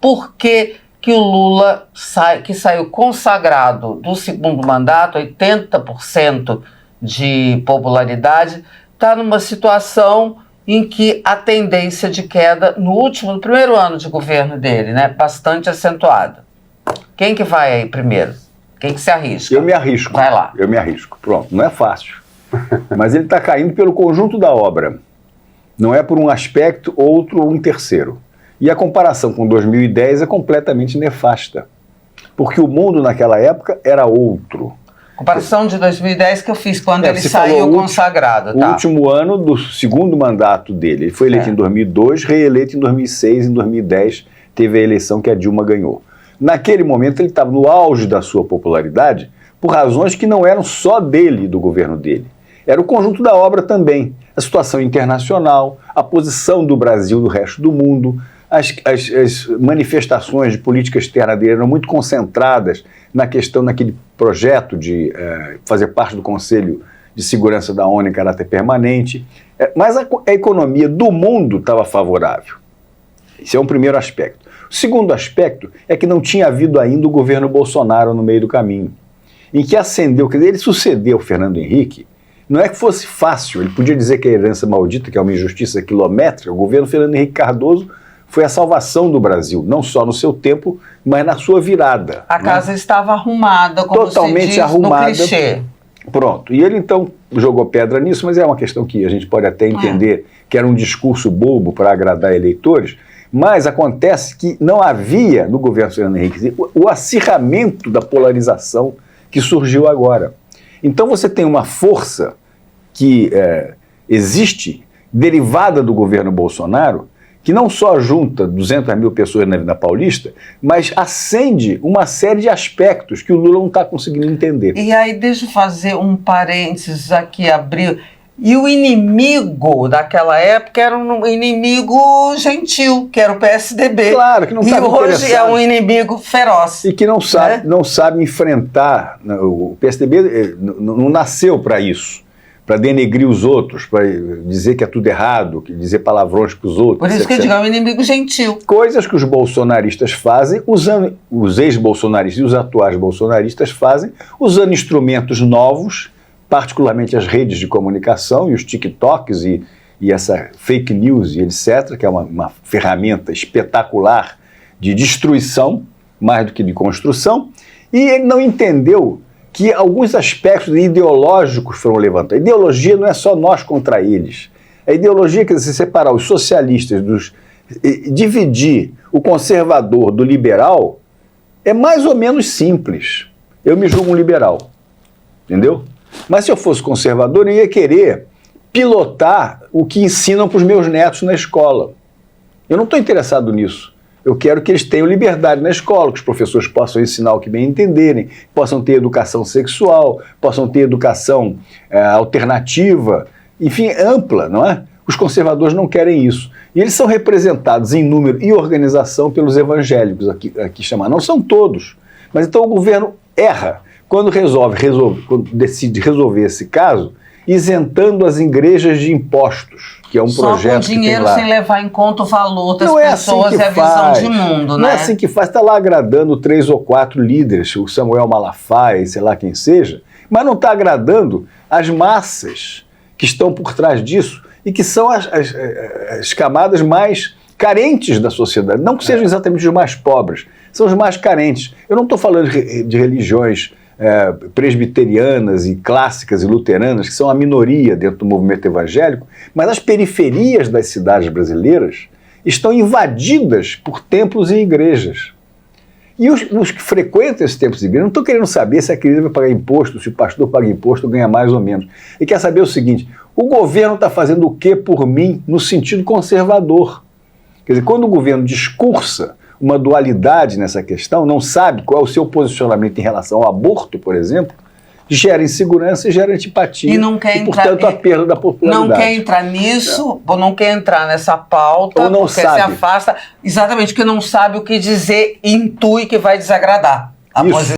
por que que o Lula, que saiu consagrado do segundo mandato, 80% de popularidade, está numa situação em que a tendência de queda no primeiro ano de governo dele, né, bastante acentuada. Quem que vai aí primeiro? Quem que se arrisca? Eu me arrisco. Vai lá. Eu me arrisco. Pronto, não é fácil. Mas ele está caindo pelo conjunto da obra. Não é por um aspecto, outro ou um terceiro. E a comparação com 2010 é completamente nefasta. Porque o mundo naquela época era outro. Comparação de 2010 que eu fiz quando ele saiu consagrado. O último ano do segundo mandato dele. Ele foi eleito em 2002, reeleito em 2006, em 2010 teve a eleição que a Dilma ganhou. Naquele momento ele estava no auge da sua popularidade por razões que não eram só dele e do governo dele. Era o conjunto da obra também. A situação internacional, a posição do Brasil no resto do mundo, as manifestações de política externa dele eram muito concentradas na questão, naquele projeto de fazer parte do Conselho de Segurança da ONU em caráter permanente. Mas a economia do mundo estava favorável. Esse é um primeiro aspecto. O segundo aspecto é que não tinha havido ainda o governo Bolsonaro no meio do caminho, em que ascendeu, quer dizer, ele sucedeu o Fernando Henrique. Não é que fosse fácil, ele podia dizer que a herança maldita, que é uma injustiça quilométrica, o governo Fernando Henrique Cardoso foi a salvação do Brasil, não só no seu tempo, mas na sua virada. A casa estava arrumada, como totalmente se diz arrumada, no clichê. Pronto. E ele então jogou pedra nisso, mas é uma questão que a gente pode até entender que era um discurso bobo para agradar eleitores, mas acontece que não havia no governo Fernando Henrique o acirramento da polarização que surgiu agora. Então você tem uma força que existe, derivada do governo Bolsonaro, que não só junta 200 mil pessoas na Avenida Paulista, mas acende uma série de aspectos que o Lula não está conseguindo entender. E aí, deixa eu fazer um parênteses aqui, abrir. E o inimigo daquela época era um inimigo gentil, que era o PSDB. Claro, que não estava interessado. E hoje é um inimigo feroz. E que não sabe enfrentar. O PSDB não nasceu para isso, para denegrir os outros, para dizer que é tudo errado, dizer palavrões para os outros. Por isso que eu digo, é um inimigo gentil. Coisas que os bolsonaristas fazem, usando os ex-bolsonaristas e os atuais bolsonaristas fazem, usando instrumentos novos, particularmente as redes de comunicação e os TikToks e essa fake news e etc., que é uma ferramenta espetacular de destruição, mais do que de construção, e ele não entendeu que alguns aspectos ideológicos foram levantados. A ideologia não é só nós contra eles. A ideologia quer dizer separar os socialistas dividir o conservador do liberal é mais ou menos simples. Eu me julgo um liberal, entendeu? Mas se eu fosse conservador, eu ia querer pilotar o que ensinam para os meus netos na escola. Eu não estou interessado nisso. Eu quero que eles tenham liberdade na escola, que os professores possam ensinar o que bem entenderem, possam ter educação sexual, possam ter educação alternativa, enfim, ampla, não é? Os conservadores não querem isso. E eles são representados em número e organização pelos evangélicos, aqui chamar. Não são todos. Mas então o governo erra quando quando decide resolver esse caso, isentando as igrejas de impostos, que é um projeto que tem lá. Só com dinheiro sem levar em conta o valor das pessoas e a visão de mundo, né? Não é assim que faz, está lá agradando 3 ou 4 líderes, o Samuel Malafaia, sei lá quem seja, mas não está agradando as massas que estão por trás disso e que são as camadas mais carentes da sociedade, não que sejam exatamente os mais pobres, são os mais carentes. Eu não estou falando de religiões presbiterianas e clássicas e luteranas, que são a minoria dentro do movimento evangélico, mas as periferias das cidades brasileiras estão invadidas por templos e igrejas. E os que frequentam esses templos e igrejas não estão querendo saber se a igreja vai pagar imposto, se o pastor paga imposto, ganha mais ou menos. E quer saber o seguinte, o governo está fazendo o que por mim no sentido conservador? Quer dizer, quando o governo discursa uma dualidade nessa questão, não sabe qual é o seu posicionamento em relação ao aborto, por exemplo, gera insegurança e gera antipatia. Portanto, a perda da popularidade. Não quer entrar nisso, ou não quer entrar nessa pauta, ou não porque sabe. Se afasta, exatamente porque não sabe o que dizer, intui que vai desagradar.